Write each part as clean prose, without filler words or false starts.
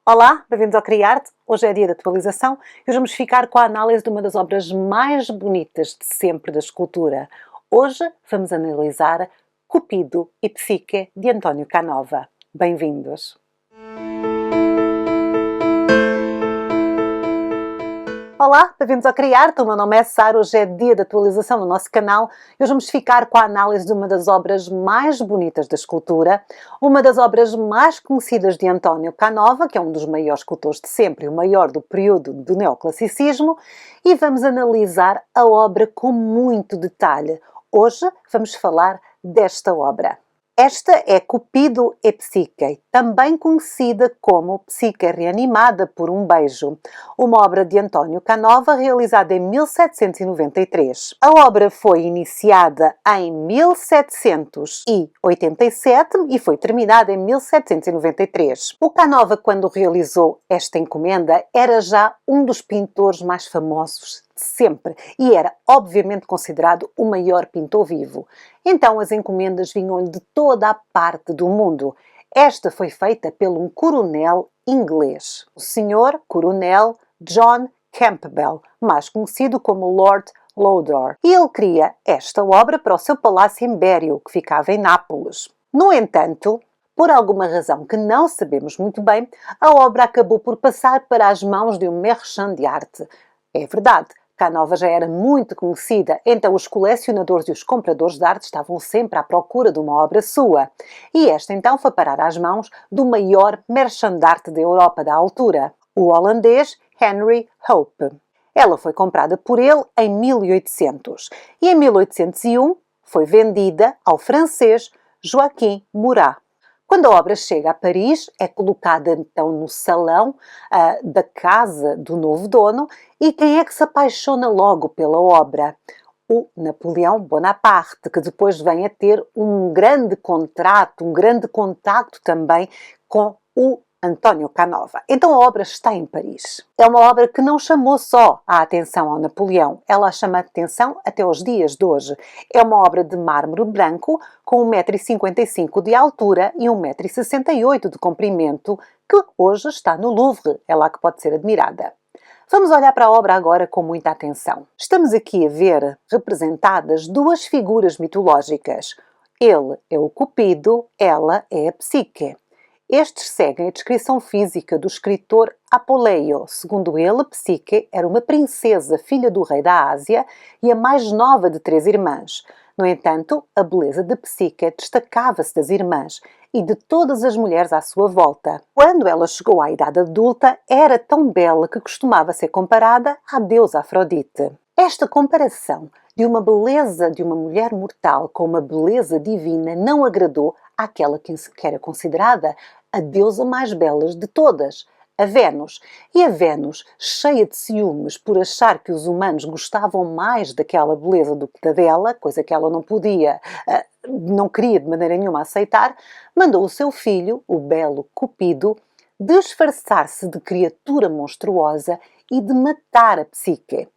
Olá, bem-vindos ao Criarte. Hoje é dia de atualização e hoje vamos ficar com a análise de uma das obras mais bonitas de sempre da escultura. Hoje vamos analisar Cupido e Psique de António Canova. Bem-vindos! Olá, bem-vindos ao Criarte. O meu nome é Sara. Hoje é dia de atualização no nosso canal e hoje vamos ficar com a análise de uma das obras mais bonitas da escultura, uma das obras mais conhecidas de António Canova, que é um dos maiores escultores de sempre, o maior do período do neoclassicismo, e vamos analisar a obra com muito detalhe. Hoje vamos falar desta obra. Esta é Cupido e Psique, também conhecida como Psique reanimada por um beijo, uma obra de António Canova realizada em 1793. A obra foi iniciada em 1787 e foi terminada em 1793. O Canova, quando realizou esta encomenda, era já um dos pintores mais famosos de sempre e era, obviamente, considerado o maior pintor vivo. Então as encomendas vinham-lhe de toda a parte do mundo. Esta foi feita por um coronel inglês, o Sr. Coronel John Campbell, mais conhecido como Lord Lodore. E ele queria esta obra para o seu palácio em Bério, que ficava em Nápoles. No entanto, por alguma razão que não sabemos muito bem, a obra acabou por passar para as mãos de um marchand de arte. É verdade, Canova já era muito conhecida, então os colecionadores e os compradores de arte estavam sempre à procura de uma obra sua. E esta então foi parar às mãos do maior marchand de arte da Europa da altura, o holandês Henry Hope. Ela foi comprada por ele em 1800 e em 1801 foi vendida ao francês Joaquim Murat. Quando a obra chega a Paris, é colocada então no salão da casa do novo dono e quem é que se apaixona logo pela obra? O Napoleão Bonaparte, que depois vem a ter um grande contrato, um grande contacto também com o António Canova. Então a obra está em Paris. É uma obra que não chamou só a atenção ao Napoleão, ela chama a atenção até aos dias de hoje. É uma obra de mármore branco com 1,55 m de altura e 1,68 m de comprimento, que hoje está no Louvre, é lá que pode ser admirada. Vamos olhar para a obra agora com muita atenção. Estamos aqui a ver representadas duas figuras mitológicas. Ele é o Cupido, ela é a Psique. Estes seguem a descrição física do escritor Apoleio. Segundo ele, Psique era uma princesa, filha do rei da Ásia e a mais nova de 3 irmãs. No entanto, a beleza de Psique destacava-se das irmãs e de todas as mulheres à sua volta. Quando ela chegou à idade adulta, era tão bela que costumava ser comparada à deusa Afrodite. Esta comparação de uma beleza de uma mulher mortal com uma beleza divina não agradou àquela que era considerada a deusa mais bela de todas, a Vênus. E a Vênus, cheia de ciúmes por achar que os humanos gostavam mais daquela beleza do que da dela, coisa que ela não queria de maneira nenhuma aceitar, mandou o seu filho, o belo Cupido, disfarçar-se de criatura monstruosa e de matar a Psique.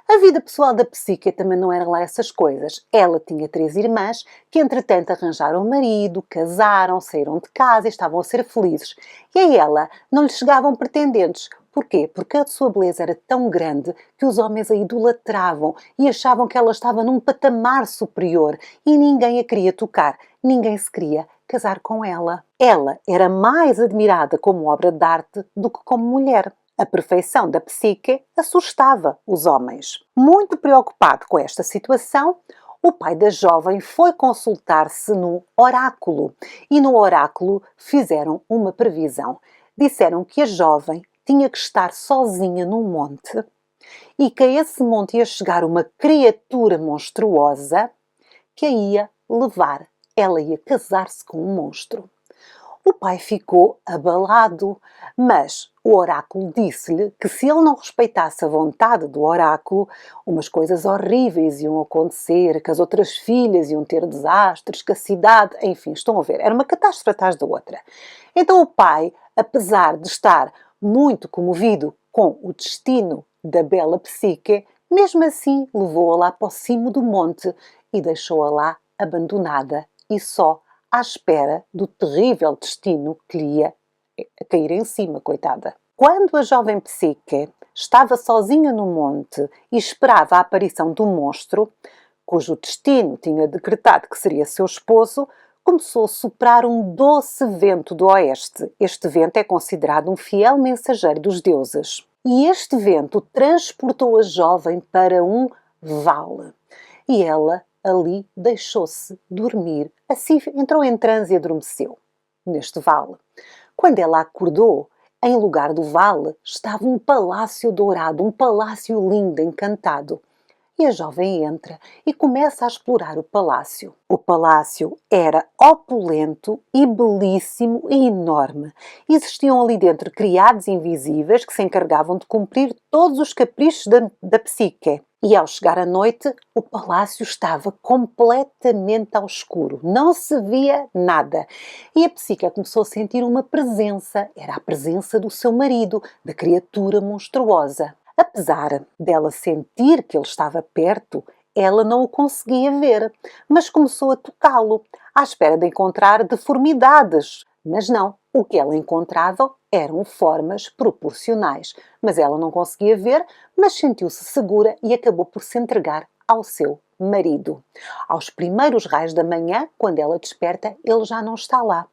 A vida pessoal da Psique também não era lá essas coisas. Ela tinha 3 irmãs que, entretanto, arranjaram marido, casaram, saíram de casa e estavam a ser felizes. E a ela não lhe chegavam pretendentes. Porquê? Porque a sua beleza era tão grande que os homens a idolatravam e achavam que ela estava num patamar superior e ninguém a queria tocar, ninguém se queria casar com ela. Ela era mais admirada como obra de arte do que como mulher. A perfeição da Psique assustava os homens. Muito preocupado com esta situação, o pai da jovem foi consultar-se no oráculo e no oráculo fizeram uma previsão. Disseram que a jovem tinha que estar sozinha num monte e que a esse monte ia chegar uma criatura monstruosa que a ia levar. Ela ia casar-se com um monstro. O pai ficou abalado, mas o oráculo disse-lhe que se ele não respeitasse a vontade do oráculo, umas coisas horríveis iam acontecer, que as outras filhas iam ter desastres, que a cidade... Enfim, estão a ver, era uma catástrofe atrás da outra. Então o pai, apesar de estar muito comovido com o destino da bela Psique, mesmo assim levou-a lá para o cimo do monte e deixou-a lá abandonada e só à espera do terrível destino que lhe ia a cair em cima, coitada. Quando a jovem Psique estava sozinha no monte e esperava a aparição do monstro, cujo destino tinha decretado que seria seu esposo, começou a soprar um doce vento do oeste. Este vento é considerado um fiel mensageiro dos deuses. E este vento transportou a jovem para um vale. E ela ali deixou-se dormir. Assim entrou em transe e adormeceu neste vale. Quando ela acordou, em lugar do vale estava um palácio dourado, um palácio lindo, encantado. E a jovem entra e começa a explorar o palácio. O palácio era opulento e belíssimo e enorme. Existiam ali dentro criados invisíveis que se encarregavam de cumprir todos os caprichos da Psique. E ao chegar à noite, o palácio estava completamente ao escuro. Não se via nada. E a Psique começou a sentir uma presença. Era a presença do seu marido, da criatura monstruosa. Apesar dela sentir que ele estava perto, ela não o conseguia ver, mas começou a tocá-lo, à espera de encontrar deformidades. Mas não, o que ela encontrava eram formas proporcionais. Mas ela não conseguia ver, mas sentiu-se segura e acabou por se entregar ao seu marido. Aos primeiros raios da manhã, quando ela desperta, ele já não está lá.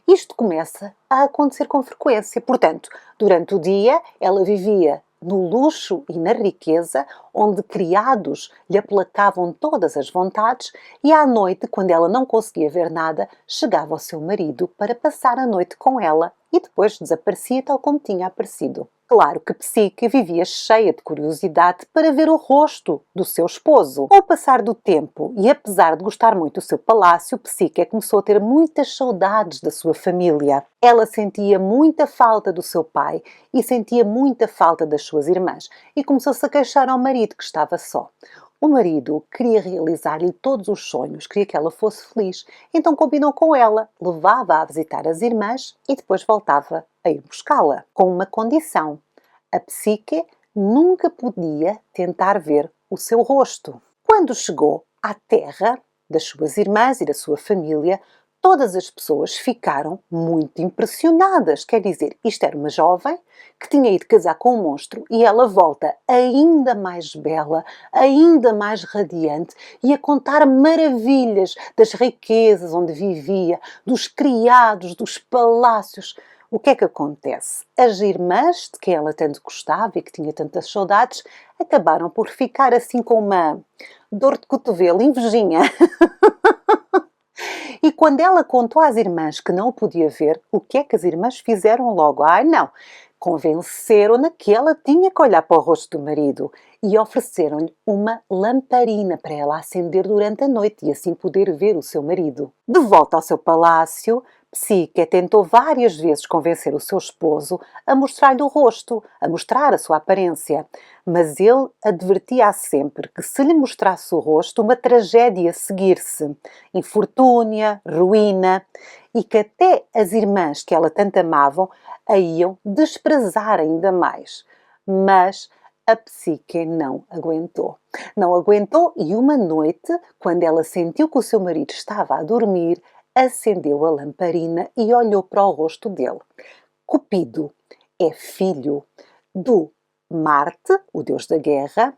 Isto começa a acontecer com frequência. Portanto, durante o dia, ela vivia no luxo e na riqueza, onde criados lhe aplacavam todas as vontades, e à noite, quando ela não conseguia ver nada, chegava ao seu marido para passar a noite com ela e depois desaparecia tal como tinha aparecido. Claro que Psique vivia cheia de curiosidade para ver o rosto do seu esposo. Ao passar do tempo, e apesar de gostar muito do seu palácio, Psique começou a ter muitas saudades da sua família. Ela sentia muita falta do seu pai e sentia muita falta das suas irmãs e começou-se a queixar ao marido que estava só. O marido queria realizar-lhe todos os sonhos, queria que ela fosse feliz, então combinou com ela, levava-a a visitar as irmãs e depois voltava a ir buscá-la, com uma condição. A Psique nunca podia tentar ver o seu rosto. Quando chegou à terra das suas irmãs e da sua família, todas as pessoas ficaram muito impressionadas. Quer dizer, isto era uma jovem que tinha ido casar com um monstro e ela volta ainda mais bela, ainda mais radiante e a contar maravilhas das riquezas onde vivia, dos criados, dos palácios. O que é que acontece? As irmãs de quem ela tanto gostava e que tinha tantas saudades acabaram por ficar assim com uma dor de cotovelo, invejinha. E quando ela contou às irmãs que não o podia ver, o que é que as irmãs fizeram logo? Ai, não! Convenceram-na que ela tinha que olhar para o rosto do marido e ofereceram-lhe uma lamparina para ela acender durante a noite e assim poder ver o seu marido. De volta ao seu palácio, Psique tentou várias vezes convencer o seu esposo a mostrar-lhe o rosto, a mostrar a sua aparência, mas ele advertia-a sempre que se lhe mostrasse o rosto, uma tragédia ia seguir-se, infortúnia, ruína, e que até as irmãs que ela tanto amavam a iam desprezar ainda mais. Mas a Psique não aguentou. Não aguentou e uma noite, quando ela sentiu que o seu marido estava a dormir, acendeu a lamparina e olhou para o rosto dele. Cupido é filho do Marte, o deus da guerra,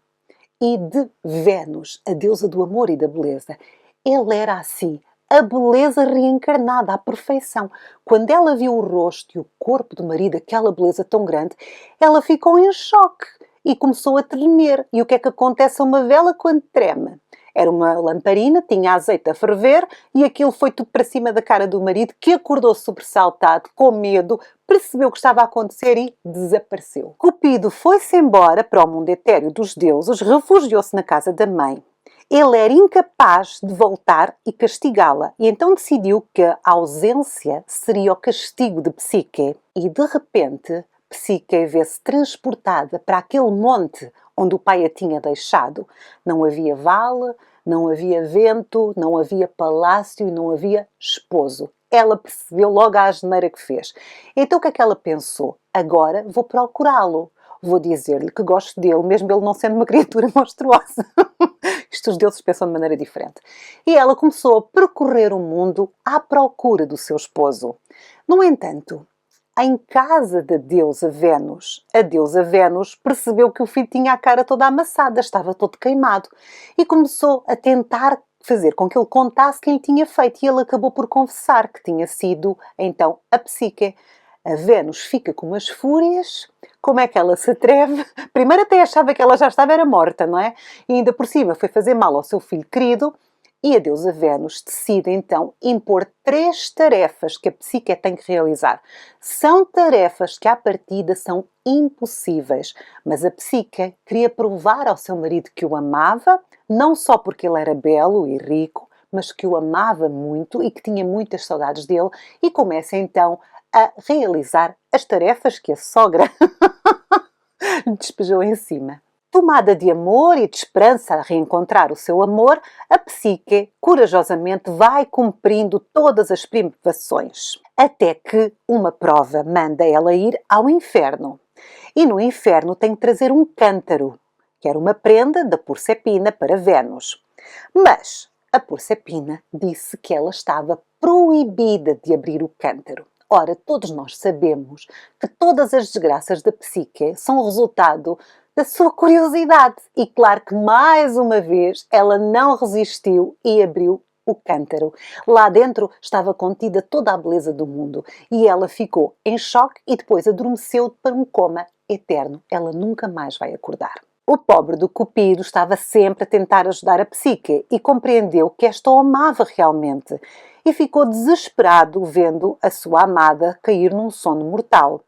e de Vênus, a deusa do amor e da beleza. Ele era assim, a beleza reencarnada, a perfeição. Quando ela viu o rosto e o corpo do marido, aquela beleza tão grande, ela ficou em choque e começou a tremer. E o que é que acontece a uma vela quando treme? Era uma lamparina, tinha azeite a ferver e aquilo foi tudo para cima da cara do marido, que acordou sobressaltado, com medo, percebeu o que estava a acontecer e desapareceu. Cupido foi-se embora para o mundo etéreo dos deuses, refugiou-se na casa da mãe. Ele era incapaz de voltar e castigá-la, e então decidiu que a ausência seria o castigo de Psique. E de repente, Psique vê-se transportada para aquele monte onde o pai a tinha deixado. Não havia vale, não havia vento, não havia palácio e não havia esposo. Ela percebeu logo a asneira que fez. Então o que é que ela pensou? Agora vou procurá-lo. Vou dizer-lhe que gosto dele, mesmo ele não sendo uma criatura monstruosa. Isto os deuses pensam de maneira diferente. E ela começou a percorrer o mundo à procura do seu esposo. No entanto, em casa da deusa Vênus. A deusa Vênus percebeu que o filho tinha a cara toda amassada, estava todo queimado, e começou a tentar fazer com que ele contasse quem lhe tinha feito, e ele acabou por confessar que tinha sido, então, a Psique. A Vênus fica com umas fúrias. Como é que ela se atreve? Primeiro até achava que ela já estava era morta, não é? E ainda por cima foi fazer mal ao seu filho querido. E a deusa Vênus decide então impor 3 tarefas que a Psique tem que realizar. São tarefas que à partida são impossíveis, mas a Psique queria provar ao seu marido que o amava, não só porque ele era belo e rico, mas que o amava muito e que tinha muitas saudades dele, e começa então a realizar as tarefas que a sogra despejou em cima. Tomada de amor e de esperança a reencontrar o seu amor, a Psique corajosamente vai cumprindo todas as privações, até que uma prova manda ela ir ao inferno. E no inferno tem que trazer um cântaro, que era uma prenda da Proserpina para Vênus. Mas a Proserpina disse que ela estava proibida de abrir o cântaro. Ora, todos nós sabemos que todas as desgraças da Psique são o resultado da sua curiosidade. E claro que, mais uma vez, ela não resistiu e abriu o cântaro. Lá dentro estava contida toda a beleza do mundo e ela ficou em choque e depois adormeceu para um coma eterno. Ela nunca mais vai acordar. O pobre do Cupido estava sempre a tentar ajudar a Psique e compreendeu que esta o amava realmente e ficou desesperado vendo a sua amada cair num sono mortal.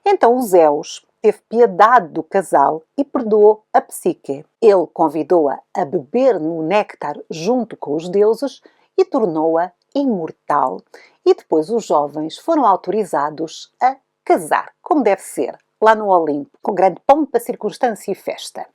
Então o Zeus teve piedade do casal e perdoou a Psique. Ele convidou-a a beber no néctar junto com os deuses e tornou-a imortal. E depois os jovens foram autorizados a casar, como deve ser, lá no Olimpo, com grande pompa, circunstância e festa.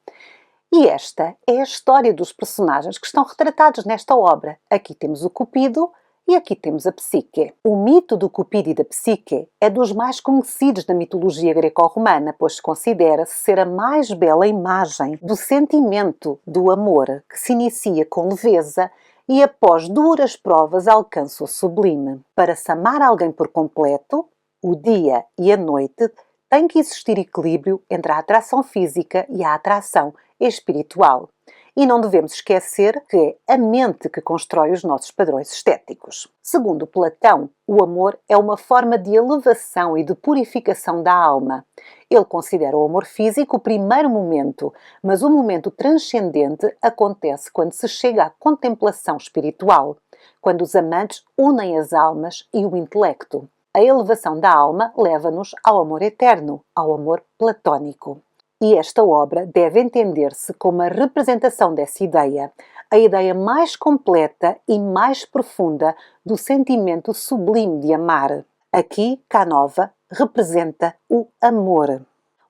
E esta é a história dos personagens que estão retratados nesta obra. Aqui temos o Cupido e aqui temos a Psique. O mito do Cupido e da Psique é dos mais conhecidos da mitologia greco-romana, pois considera-se ser a mais bela imagem do sentimento do amor, que se inicia com leveza e após duras provas alcança o sublime. Para se amar alguém por completo, o dia e a noite, tem que existir equilíbrio entre a atração física e a atração espiritual. E não devemos esquecer que é a mente que constrói os nossos padrões estéticos. Segundo Platão, o amor é uma forma de elevação e de purificação da alma. Ele considera o amor físico o primeiro momento, mas o momento transcendente acontece quando se chega à contemplação espiritual, quando os amantes unem as almas e o intelecto. A elevação da alma leva-nos ao amor eterno, ao amor platónico. E esta obra deve entender-se como a representação dessa ideia, a ideia mais completa e mais profunda do sentimento sublime de amar. Aqui, Canova representa o amor.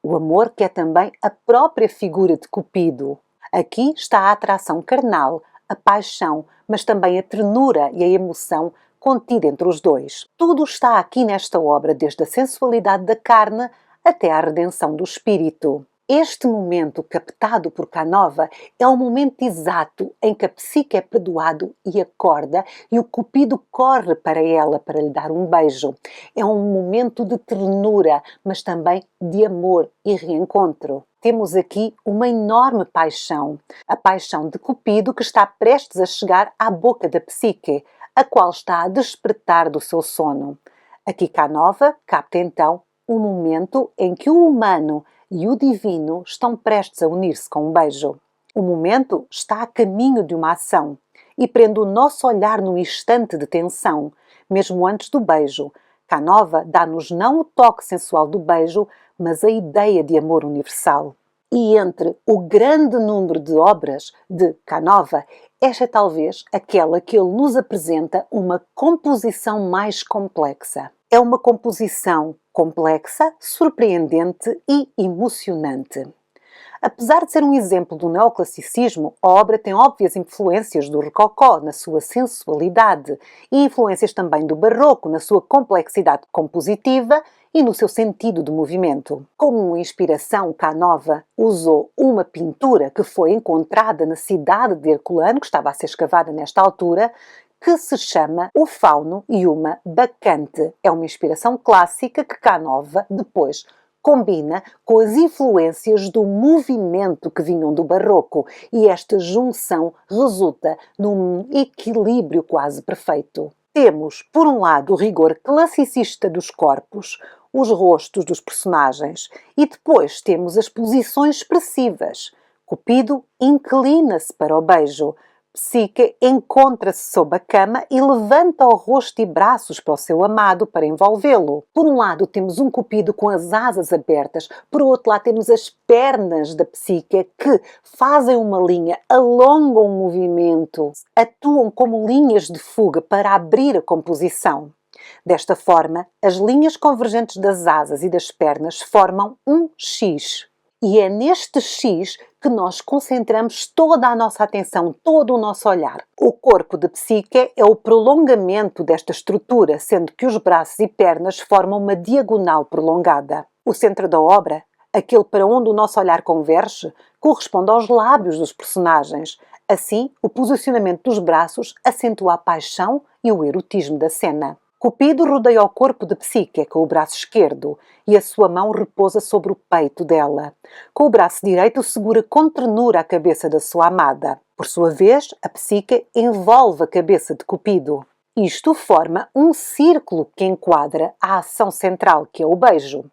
O amor que é também a própria figura de Cupido. Aqui está a atração carnal, a paixão, mas também a ternura e a emoção contida entre os dois. Tudo está aqui nesta obra, desde a sensualidade da carne até à redenção do espírito. Este momento captado por Canova é o momento exato em que a Psique é perdoado e acorda e o Cupido corre para ela para lhe dar um beijo. É um momento de ternura, mas também de amor e reencontro. Temos aqui uma enorme paixão, a paixão de Cupido que está prestes a chegar à boca da Psique, a qual está a despertar do seu sono. Aqui Canova capta então um momento em que o humano e o divino estão prestes a unir-se com um beijo. O momento está a caminho de uma ação e prende o nosso olhar num instante de tensão, mesmo antes do beijo. Canova dá-nos não o toque sensual do beijo, mas a ideia de amor universal. E entre o grande número de obras de Canova, esta é talvez aquela que ele nos apresenta uma composição mais complexa. É uma composição complexa, surpreendente e emocionante. Apesar de ser um exemplo do neoclassicismo, a obra tem óbvias influências do rococó na sua sensualidade e influências também do barroco na sua complexidade compositiva e no seu sentido de movimento. Como inspiração, Canova usou uma pintura que foi encontrada na cidade de Herculano, que estava a ser escavada nesta altura, que se chama O Fauno e uma Bacante. É uma inspiração clássica que Canova depois combina com as influências do movimento que vinham do barroco, e esta junção resulta num equilíbrio quase perfeito. Temos, por um lado, o rigor classicista dos corpos, os rostos dos personagens, e depois temos as posições expressivas. Cupido inclina-se para o beijo, Psique encontra-se sob a cama e levanta o rosto e braços para o seu amado para envolvê-lo. Por um lado temos um Cupido com as asas abertas, por outro lado temos as pernas da Psique que fazem uma linha, alongam o movimento, atuam como linhas de fuga para abrir a composição. Desta forma, as linhas convergentes das asas e das pernas formam um X. E é neste X que nós concentramos toda a nossa atenção, todo o nosso olhar. O corpo de Psique é o prolongamento desta estrutura, sendo que os braços e pernas formam uma diagonal prolongada. O centro da obra, aquele para onde o nosso olhar converge, corresponde aos lábios dos personagens. Assim, o posicionamento dos braços acentua a paixão e o erotismo da cena. Cupido rodeia o corpo de Psique com o braço esquerdo e a sua mão repousa sobre o peito dela. Com o braço direito segura com ternura a cabeça da sua amada. Por sua vez, a Psique envolve a cabeça de Cupido. Isto forma um círculo que enquadra a ação central, que é o beijo.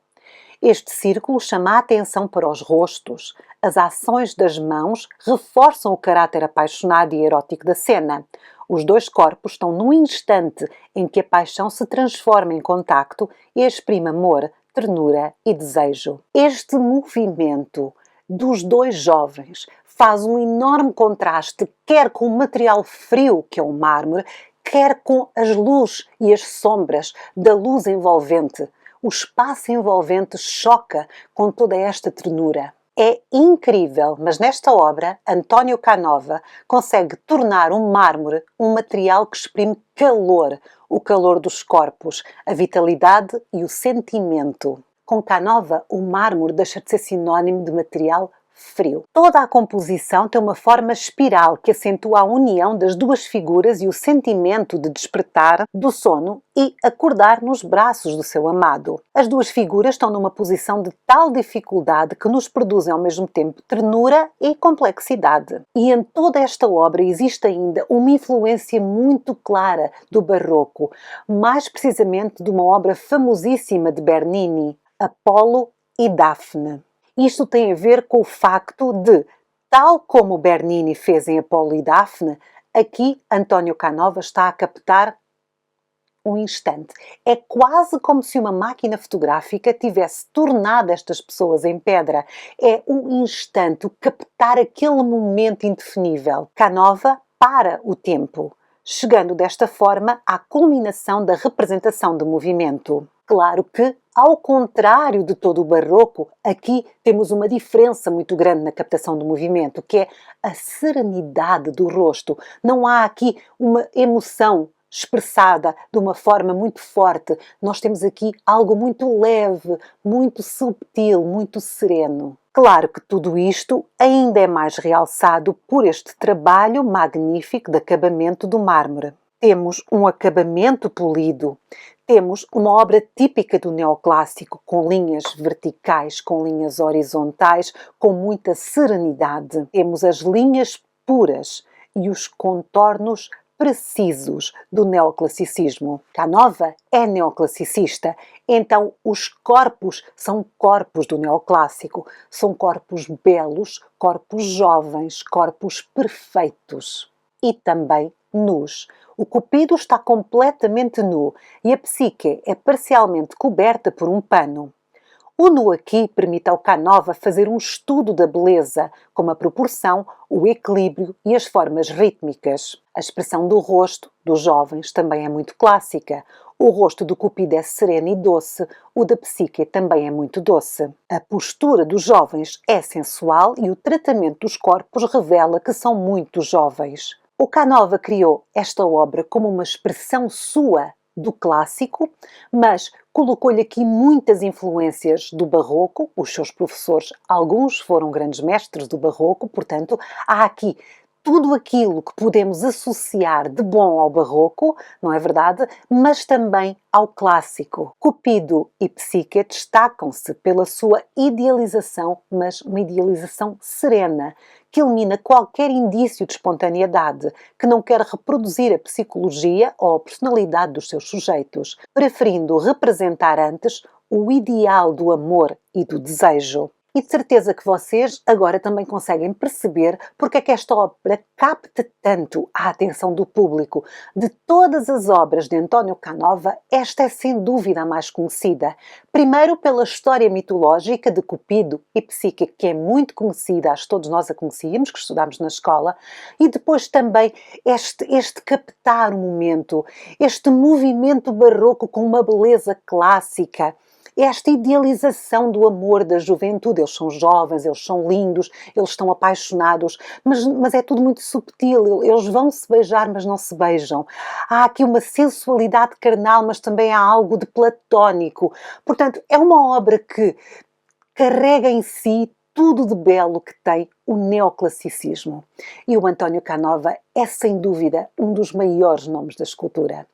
Este círculo chama a atenção para os rostos. As ações das mãos reforçam o caráter apaixonado e erótico da cena. Os dois corpos estão num instante em que a paixão se transforma em contacto e exprime amor, ternura e desejo. Este movimento dos dois jovens faz um enorme contraste, quer com o material frio, que é o mármore, quer com as luzes e as sombras da luz envolvente. O espaço envolvente choca com toda esta ternura. É incrível, mas nesta obra, António Canova consegue tornar um mármore um material que exprime calor, o calor dos corpos, a vitalidade e o sentimento. Com Canova, o mármore deixa de ser sinónimo de material frio. Toda a composição tem uma forma espiral que acentua a união das duas figuras e o sentimento de despertar do sono e acordar nos braços do seu amado. As duas figuras estão numa posição de tal dificuldade que nos produzem ao mesmo tempo ternura e complexidade. E em toda esta obra existe ainda uma influência muito clara do barroco, mais precisamente de uma obra famosíssima de Bernini, Apolo e Dafne. Isto tem a ver com o facto de, tal como Bernini fez em Apolo e Dafne, aqui António Canova está a captar um instante. É quase como se uma máquina fotográfica tivesse tornado estas pessoas em pedra. É o instante, o captar aquele momento indefinível. Canova para o tempo, chegando desta forma à culminação da representação do movimento. Claro que, ao contrário de todo o barroco, aqui temos uma diferença muito grande na captação do movimento, que é a serenidade do rosto. Não há aqui uma emoção expressada de uma forma muito forte. Nós temos aqui algo muito leve, muito subtil, muito sereno. Claro que tudo isto ainda é mais realçado por este trabalho magnífico de acabamento do mármore. Temos um acabamento polido, temos uma obra típica do neoclássico, com linhas verticais, com linhas horizontais, com muita serenidade. Temos as linhas puras e os contornos precisos do neoclassicismo. Canova é neoclassicista, então os corpos são corpos do neoclássico. São corpos belos, corpos jovens, corpos perfeitos. E também nus. O Cupido está completamente nu e a Psique é parcialmente coberta por um pano. O nu aqui permite ao Canova fazer um estudo da beleza, como a proporção, o equilíbrio e as formas rítmicas. A expressão do rosto dos jovens também é muito clássica. O rosto do Cupido é sereno e doce, o da Psique também é muito doce. A postura dos jovens é sensual e o tratamento dos corpos revela que são muito jovens. O Canova criou esta obra como uma expressão sua do clássico, mas colocou-lhe aqui muitas influências do barroco. Os seus professores, alguns foram grandes mestres do barroco, portanto, há aqui tudo aquilo que podemos associar de bom ao barroco, não é verdade? Mas também ao clássico. Cupido e Psique destacam-se pela sua idealização, mas uma idealização serena, que elimina qualquer indício de espontaneidade, que não quer reproduzir a psicologia ou a personalidade dos seus sujeitos, preferindo representar antes o ideal do amor e do desejo. E de certeza que vocês agora também conseguem perceber porque é que esta ópera capta tanto a atenção do público. De todas as obras de António Canova, esta é sem dúvida a mais conhecida. Primeiro pela história mitológica de Cupido e Psique, que é muito conhecida, acho que todos nós a conhecíamos, que estudámos na escola, e depois também este captar o momento, este movimento barroco com uma beleza clássica. Esta idealização do amor da juventude, eles são jovens, eles são lindos, eles estão apaixonados, mas é tudo muito subtil, eles vão se beijar, mas não se beijam. Há aqui uma sensualidade carnal, mas também há algo de platónico. Portanto, é uma obra que carrega em si tudo de belo que tem o neoclassicismo. E o António Canova é, sem dúvida, um dos maiores nomes da escultura.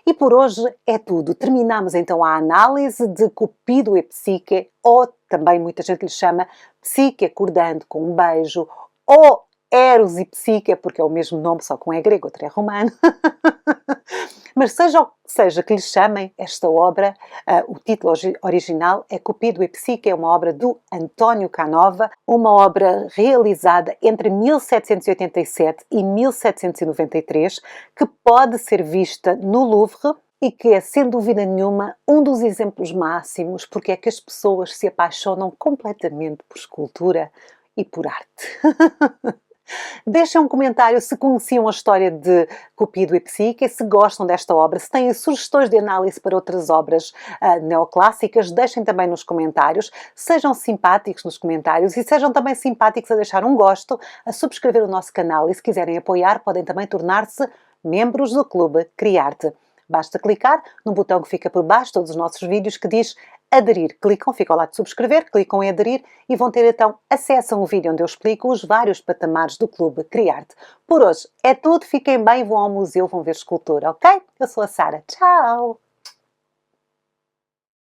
E por hoje é tudo. Terminamos então a análise de Cupido e Psique, ou também muita gente lhe chama Psique acordando com um beijo, ou Eros e Psique, porque é o mesmo nome, só que um é grego, outro é romano. Mas seja o que seja que lhe chamem esta obra, o título original é Cupido e Psique, é uma obra do António Canova, uma obra realizada entre 1787 e 1793, que pode ser vista no Louvre e que é, sem dúvida nenhuma, um dos exemplos máximos porque é que as pessoas se apaixonam completamente por escultura e por arte. Deixem um comentário se conheciam a história de Cupido e Psique, se gostam desta obra, se têm sugestões de análise para outras obras neoclássicas, deixem também nos comentários. Sejam simpáticos nos comentários e sejam também simpáticos a deixar um gosto, a subscrever o nosso canal e se quiserem apoiar podem também tornar-se membros do Clube Criarte. Basta clicar no botão que fica por baixo de todos os nossos vídeos que diz aderir. Clicam, ficam lá de subscrever, clicam em aderir e vão ter então acesso a um vídeo onde eu explico os vários patamares do Clube Criarte. Por hoje é tudo, fiquem bem, vão ao museu, vão ver escultura, ok? Eu sou a Sara, tchau!